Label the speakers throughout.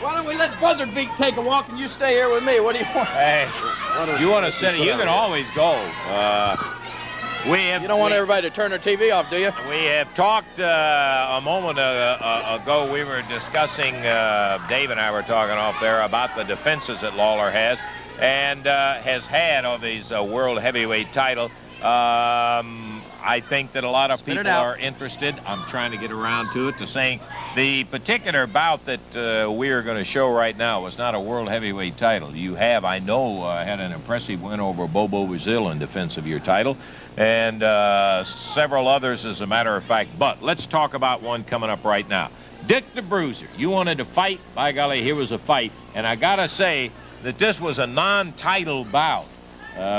Speaker 1: Why don't we let Buzzard Beak take a walk and you stay here with me? What do you want?
Speaker 2: Hey, you want to sit? You can always go.
Speaker 1: You don't want everybody to turn their TV off, do you?
Speaker 2: We have talked a moment ago. We were discussing, Dave and I were talking off there about the defenses that Lawler has and has had of his world heavyweight title. I think that a lot of people are interested. I'm trying to get around to it, to saying the particular bout that we are going to show right now was not a world heavyweight title. You have, I know, had an impressive win over Bobo Brazil in defense of your title, and several others, as a matter of fact. But let's talk about one coming up right now. Dick the Bruiser, you wanted to fight. By golly, here was a fight. And I got to say that this was a non-title bout.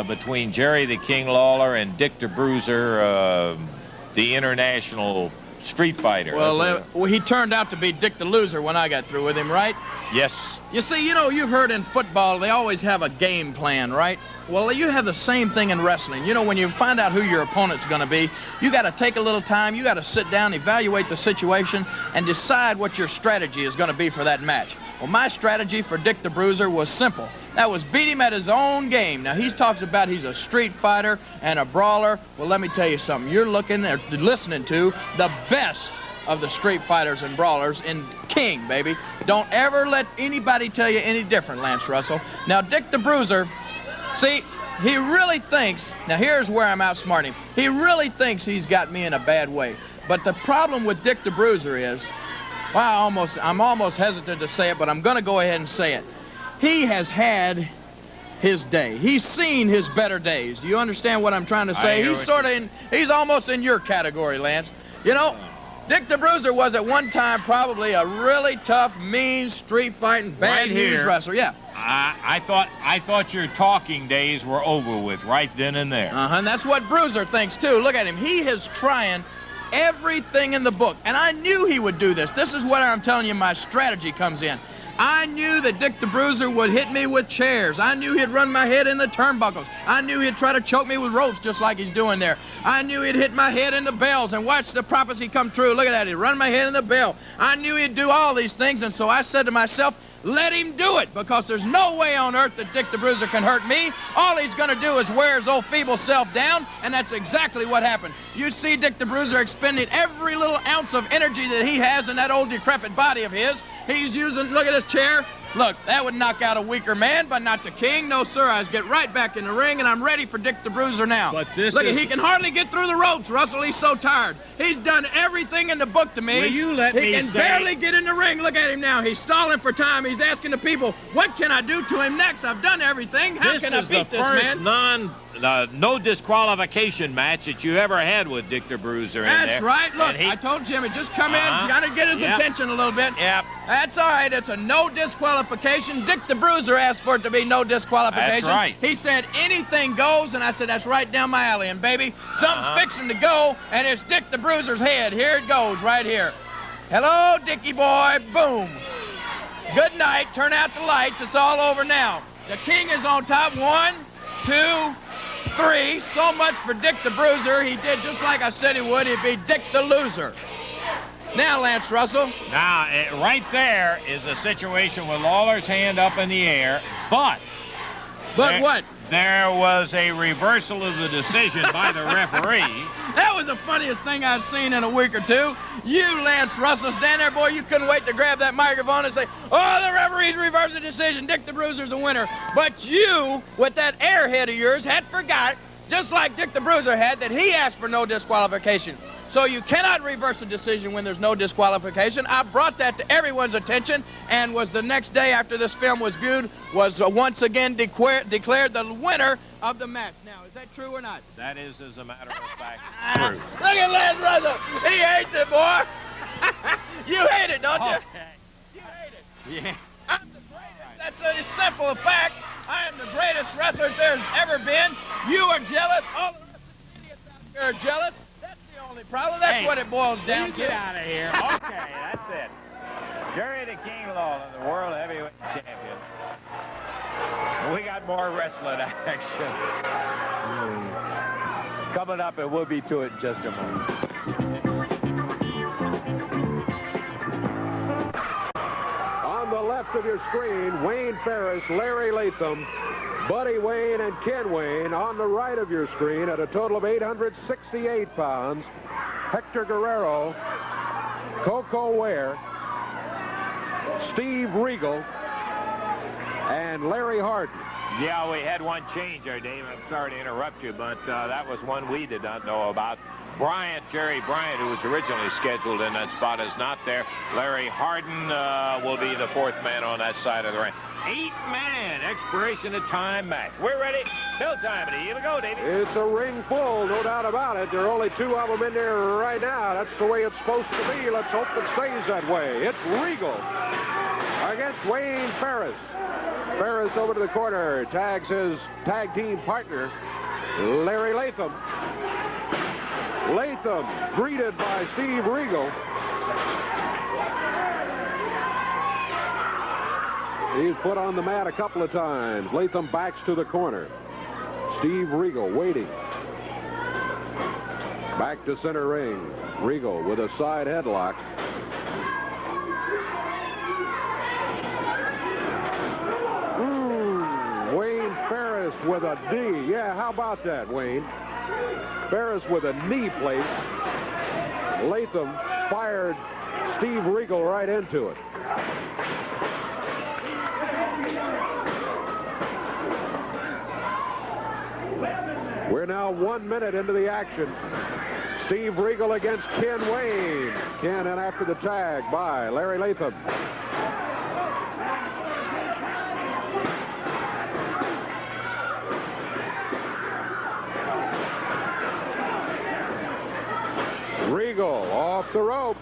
Speaker 2: Between Jerry the King Lawler and Dick the Bruiser, the international street fighter.
Speaker 1: Well, he turned out to be Dick the Loser when I got through with him, right?
Speaker 2: Yes.
Speaker 1: You see, you've heard in football, they always have a game plan, right? Well, you have the same thing in wrestling. You know, when you find out who your opponent's going to be, you got to take a little time, you got to sit down, evaluate the situation, and decide what your strategy is going to be for that match. Well, my strategy for Dick the Bruiser was simple. That was beat him at his own game. Now, he talks about he's a street fighter and a brawler. Well, let me tell you something. You're listening to the best of the street fighters and brawlers in King, baby. Don't ever let anybody tell you any different, Lance Russell. Now, Dick the Bruiser, see, he really thinks, now here's where I'm outsmarting him. He really thinks he's got me in a bad way. But the problem with Dick the Bruiser is, well, I'm almost hesitant to say it, but I'm going to go ahead and say it. He has had his day. He's seen his better days. Do you understand what I'm trying to say? He's almost in your category, Lance. You know, Dick the Bruiser was at one time probably a really tough, mean, street-fighting, bad-news wrestler. Yeah.
Speaker 2: I thought your talking days were over with right then and there.
Speaker 1: And that's what Bruiser thinks, too. Look at him. He is trying everything in the book, and I knew he would do this. This is where I'm telling you my strategy comes in. I knew that Dick the Bruiser would hit me with chairs. I knew he'd run my head in the turnbuckles. I knew he'd try to choke me with ropes just like he's doing there. I knew he'd hit my head in the bells, and watch the prophecy come true. Look at that. He'd run my head in the bell. I knew he'd do all these things, and so I said to myself, let him do it, because there's no way on earth that Dick the Bruiser can hurt me. All he's going to do is wear his old feeble self down, and that's exactly what happened. You see Dick the Bruiser expending every little ounce of energy that he has in that old decrepit body of his. He's using, look at this chair. Look, that would knock out a weaker man, but not the King. No, sir, I get right back in the ring, and I'm ready for Dick the Bruiser now.
Speaker 2: But this
Speaker 1: Look, he can hardly get through the ropes, Russell. He's so tired. He's done everything in the book to me.
Speaker 2: Will you let me
Speaker 1: He can barely get in the ring. Look at him now. He's stalling for time. He's asking the people, what can I do to him next? I've done everything. How can I beat this man?
Speaker 2: This is the first no disqualification match that you ever had with Dick the Bruiser in there.
Speaker 1: That's right. Look, I told Jimmy, just come in, kind of get his attention a little bit.
Speaker 2: Yep.
Speaker 1: That's all right. It's a no disqualification. Dick the Bruiser asked for it to be no disqualification.
Speaker 2: That's right.
Speaker 1: He said anything goes, and I said that's right down my alley. And baby, something's fixing to go, and it's Dick the Bruiser's head. Here it goes, right here. Hello, Dickie boy. Boom. Good night. Turn out the lights. It's all over now. The King is on top. 1, 2, 3. So much for Dick the Bruiser. He did just like I said he would. He'd be Dick the Loser. Now, Lance Russell.
Speaker 2: Now, right there is a situation with Lawler's hand up in the air, but
Speaker 1: what?
Speaker 2: There was a reversal of the decision by the referee.
Speaker 1: That was the funniest thing I've seen in a week or two. You, Lance Russell, stand there, boy, you couldn't wait to grab that microphone and say, oh, the referee's reversed the decision. Dick the Bruiser's the winner. But you, with that airhead of yours, had forgot, just like Dick the Bruiser had, that he asked for no disqualification. So you cannot reverse a decision when there's no disqualification. I brought that to everyone's attention, and was the next day after this film was viewed, was once again declared the winner of the match. Now, is that true or not?
Speaker 2: That is, as a matter of fact, true.
Speaker 1: Look at Lance Russell. He hates it, boy. You hate it, don't you?
Speaker 2: Okay.
Speaker 1: You hate it.
Speaker 2: Yeah.
Speaker 1: I'm the greatest. That's a simple fact. I am the greatest wrestler there's ever been. You are jealous. All the rest of the idiots out there are jealous. Only problem. That's what it boils down to.
Speaker 2: Get out of here. Okay, that's it. Jerry the King Lawler, the world heavyweight champion. We got more wrestling action. Coming up, and we'll be to it in just a moment.
Speaker 3: left of your screen, Wayne Ferris, Larry Latham, Buddy Wayne, and Ken Wayne. On the right of your screen, at a total of 868 pounds, Hector Guerrero, Coco Ware, Steve Regal, and Larry Harden.
Speaker 2: Yeah, we had one change there, Dave. I'm sorry to interrupt you, but that was one we did not know about. Jerry Bryant, who was originally scheduled in that spot, is not there. Larry Harden will be the fourth man on that side of the ring. 8-man expiration of time match. We're ready. Bill time. Here we go, Davey.
Speaker 3: It's a ring full, no doubt about it. There are only two of them in there right now. That's the way it's supposed to be. Let's hope it stays that way. It's Regal against Wayne Ferris. Ferris over to the corner, tags his tag team partner, Larry Latham. Latham greeted by Steve Regal. He's put on the mat a couple of times. Latham backs to the corner. Steve Regal waiting. Back to center ring. Regal with a side headlock. Wayne Ferris with a D. Yeah, how about that, Wayne? Ferris with a knee plate. Latham fired Steve Regal right into it. We're now 1 minute into the action. Steve Regal against Ken Wayne. Ken in after the tag by Larry Latham. Regal off the ropes.